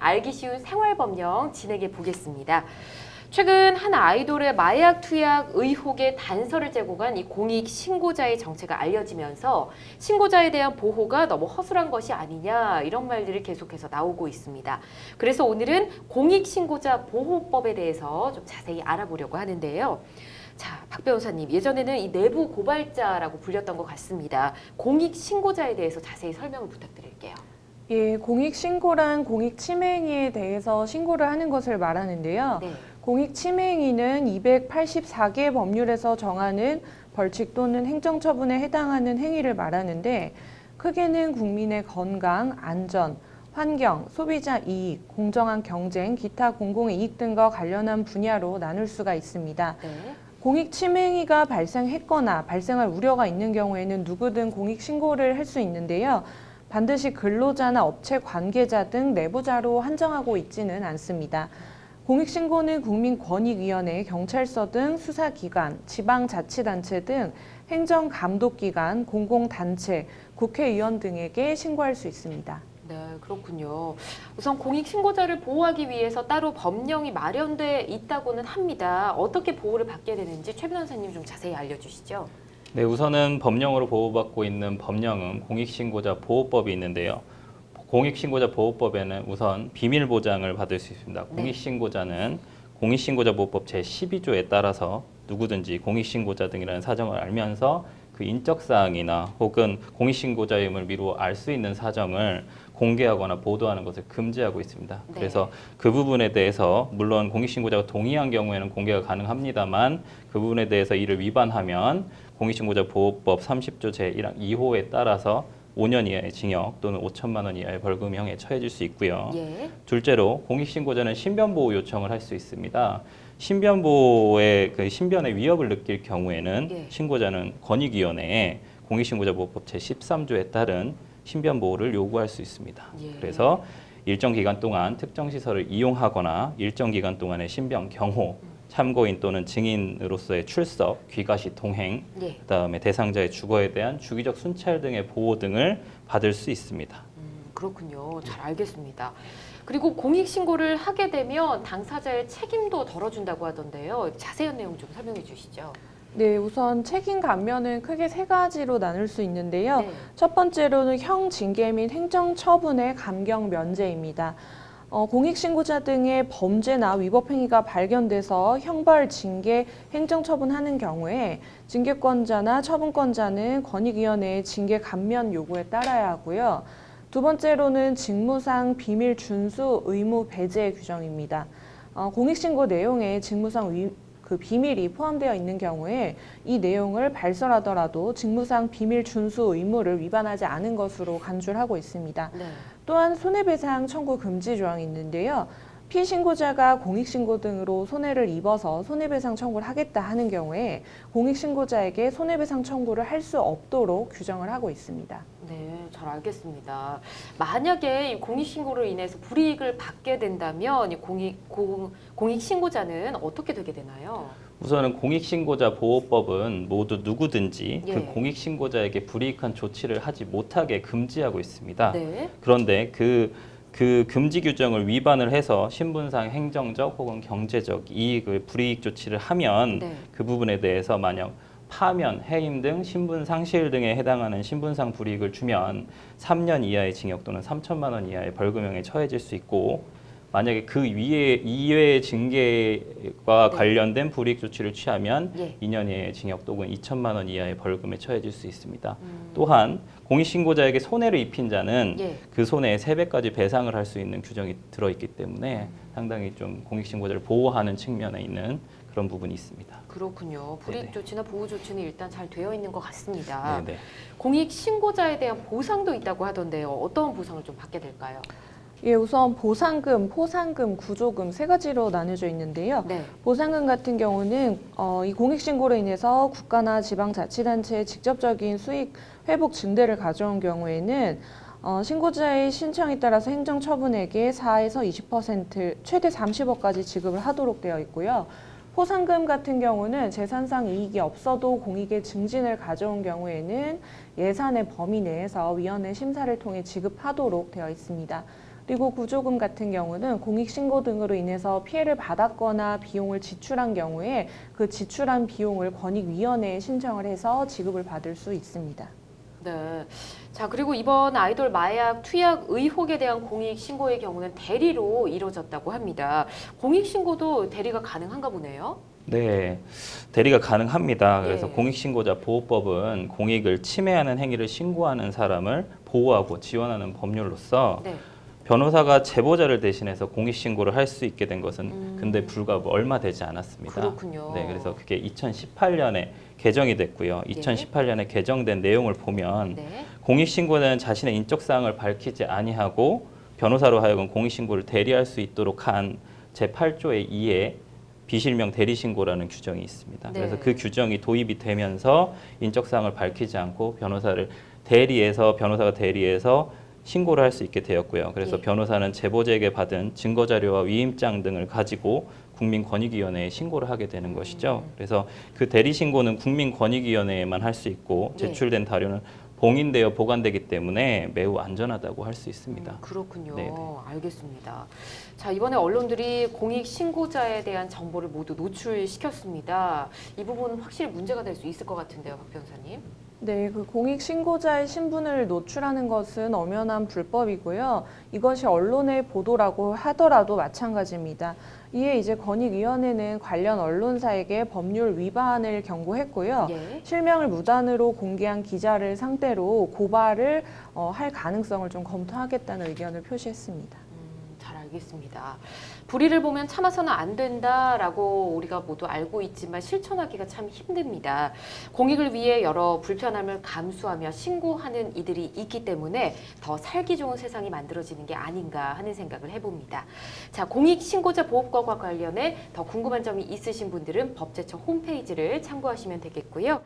알기 쉬운 생활법령 진행해 보겠습니다. 최근 한 아이돌의 마약 투약 의혹의 단서를 제공한 이 공익신고자의 정체가 알려지면서 신고자에 대한 보호가 너무 허술한 것이 아니냐 이런 말들이 계속해서 나오고 있습니다. 그래서 오늘은 공익신고자 보호법에 대해서 좀 자세히 알아보려고 하는데요. 자, 박 변호사님, 예전에는 이 내부 고발자라고 불렸던 것 같습니다. 공익신고자에 대해서 자세히 설명을 부탁드릴게요. 예, 공익신고란 공익침해행위에 대해서 신고를 하는 것을 말하는데요. 네. 공익침해행위는 284개 법률에서 정하는 벌칙 또는 행정처분에 해당하는 행위를 말하는데 크게는 국민의 건강, 안전, 환경, 소비자 이익, 공정한 경쟁, 기타 공공이익 등과 관련한 분야로 나눌 수가 있습니다. 네. 공익침해행위가 발생했거나 발생할 우려가 있는 경우에는 누구든 공익신고를 할 수 있는데요. 반드시 근로자나 업체 관계자 등 내부자로 한정하고 있지는 않습니다. 공익신고는 국민권익위원회, 경찰서 등 수사기관, 지방자치단체 등 행정감독기관, 공공단체, 국회의원 등에게 신고할 수 있습니다. 네, 그렇군요. 우선 공익신고자를 보호하기 위해서 따로 법령이 마련돼 있다고는 합니다. 어떻게 보호를 받게 되는지 최 변호사님 좀 자세히 알려주시죠. 네, 우선은 법령으로 보호받고 있는 법령은 공익신고자 보호법이 있는데요. 공익신고자 보호법에는 우선 비밀 보장을 받을 수 있습니다. 네. 공익신고자는 공익신고자 보호법 제12조에 따라서 누구든지 공익신고자 등이라는 사정을 알면서 그 인적사항이나 혹은 공익신고자임을 미루어 알 수 있는 사정을 공개하거나 보도하는 것을 금지하고 있습니다. 네. 그래서 그 부분에 대해서 물론 공익신고자가 동의한 경우에는 공개가 가능합니다만 그 부분에 대해서 이를 위반하면 공익신고자 보호법 30조 제1항 2호에 따라서 5년 이하의 징역 또는 5천만 원 이하의 벌금형에 처해질 수 있고요. 예. 둘째로 공익신고자는 신변보호 요청을 할 수 있습니다. 신변보호의 그 신변의 위협을 느낄 경우에는 예. 신고자는 권익위원회에 공익신고자보호법 제13조에 따른 신변보호를 요구할 수 있습니다. 예. 그래서 일정 기간 동안 특정 시설을 이용하거나 일정 기간 동안의 신변 경호, 참고인 또는 증인으로서의 출석, 귀가시 동행, 예. 그다음에 대상자의 주거에 대한 주기적 순찰 등의 보호 등을 받을 수 있습니다. 그렇군요. 잘 알겠습니다. 그리고 공익신고를 하게 되면 당사자의 책임도 덜어준다고 하던데요. 자세한 내용 좀 설명해 주시죠. 네, 우선 책임 감면은 크게 세 가지로 나눌 수 있는데요. 네. 첫 번째로는 형 징계 및 행정처분의 감경 면제입니다. 공익신고자 등의 범죄나 위법 행위가 발견돼서 형벌, 징계, 행정처분하는 경우에 징계권자나 처분권자는 권익위원회의 징계 감면 요구에 따라야 하고요. 두 번째로는 직무상 비밀 준수 의무 배제 규정입니다. 공익신고 내용에 직무상 비밀이 포함되어 있는 경우에 이 내용을 발설하더라도 직무상 비밀 준수 의무를 위반하지 않은 것으로 간주를 하고 있습니다. 네. 또한 손해배상 청구 금지 조항이 있는데요. 피신고자가 공익신고 등으로 손해를 입어서 손해배상 청구를 하겠다 하는 경우에 공익신고자에게 손해배상 청구를 할 수 없도록 규정을 하고 있습니다. 네, 잘 알겠습니다. 만약에 이 공익신고로 인해서 불이익을 받게 된다면 이 공익신고자는 어떻게 되게 되나요? 우선은 공익신고자 보호법은 모두 누구든지 예. 그 공익신고자에게 불이익한 조치를 하지 못하게 금지하고 있습니다. 네. 그런데 그 금지 규정을 위반을 해서 신분상 행정적 혹은 경제적 이익을 불이익 조치를 하면 네. 그 부분에 대해서 만약 파면, 해임 등 신분 상실 등에 해당하는 신분상 불이익을 주면 3년 이하의 징역 또는 3천만 원 이하의 벌금형에 처해질 수 있고 만약에 그 이외의 징계와 네. 관련된 불이익 조치를 취하면 예. 2년 이하의 징역 또는 2천만 원 이하의 벌금에 처해질 수 있습니다. 또한 공익신고자에게 손해를 입힌 자는 예. 그 손해의 3배까지 배상을 할 수 있는 규정이 들어있기 때문에 상당히 좀 공익신고자를 보호하는 측면에 있는 그런 부분이 있습니다. 그렇군요. 불이익 네네. 조치나 보호 조치는 일단 잘 되어 있는 것 같습니다. 네네. 공익신고자에 대한 보상도 있다고 하던데요. 어떤 보상을 좀 받게 될까요? 예, 우선 보상금, 포상금, 구조금 세 가지로 나뉘어져 있는데요. 네. 보상금 같은 경우는 이 공익신고로 인해서 국가나 지방자치단체의 직접적인 수익 회복 증대를 가져온 경우에는 신고자의 신청에 따라서 행정처분액의 4에서 20%, 최대 30억까지 지급을 하도록 되어 있고요. 포상금 같은 경우는 재산상 이익이 없어도 공익의 증진을 가져온 경우에는 예산의 범위 내에서 위원회 심사를 통해 지급하도록 되어 있습니다. 그리고 구조금 같은 경우는 공익신고 등으로 인해서 피해를 받았거나 비용을 지출한 경우에 그 지출한 비용을 권익위원회에 신청을 해서 지급을 받을 수 있습니다. 네. 자, 그리고 이번 아이돌 마약 투약 의혹에 대한 공익 신고의 경우는 대리로 이루어졌다고 합니다. 공익 신고도 대리가 가능한가 보네요. 네, 대리가 가능합니다. 그래서 예. 공익신고자 보호법은 공익을 침해하는 행위를 신고하는 사람을 보호하고 지원하는 법률로서 네. 변호사가 제보자를 대신해서 공익신고를 할 수 있게 된 것은 근데 불과 얼마 되지 않았습니다. 그렇군요. 네, 그래서 그게 2018년에 개정이 됐고요. 2018년에 개정된 내용을 보면 네. 공익신고는 자신의 인적사항을 밝히지 아니하고 변호사로 하여금 공익신고를 대리할 수 있도록 한 제8조의 2에 비실명 대리신고라는 규정이 있습니다. 네. 그래서 그 규정이 도입이 되면서 인적사항을 밝히지 않고 변호사가 대리해서 신고를 할 수 있게 되었고요. 그래서 예. 변호사는 제보자에게 받은 증거자료와 위임장 등을 가지고 국민권익위원회에 신고를 하게 되는 것이죠. 그래서 그 대리신고는 국민권익위원회에만 할 수 있고 예. 제출된 자료는 봉인되어 보관되기 때문에 매우 안전하다고 할 수 있습니다. 그렇군요. 네네. 알겠습니다. 자, 이번에 언론들이 공익 신고자에 대한 정보를 모두 노출시켰습니다. 이 부분은 확실히 문제가 될 수 있을 것 같은데요, 박 변호사님. 네, 그 공익신고자의 신분을 노출하는 것은 엄연한 불법이고요. 이것이 언론의 보도라고 하더라도 마찬가지입니다. 이에 이제 권익위원회는 관련 언론사에게 법률 위반을 경고했고요. 예. 실명을 무단으로 공개한 기자를 상대로 고발을 할 가능성을 좀 검토하겠다는 의견을 표시했습니다. 잘 알겠습니다. 불의를 보면 참아서는 안 된다라고 우리가 모두 알고 있지만 실천하기가 참 힘듭니다. 공익을 위해 여러 불편함을 감수하며 신고하는 이들이 있기 때문에 더 살기 좋은 세상이 만들어지는 게 아닌가 하는 생각을 해봅니다. 자, 공익 신고자 보호법과 관련해 더 궁금한 점이 있으신 분들은 법제처 홈페이지를 참고하시면 되겠고요.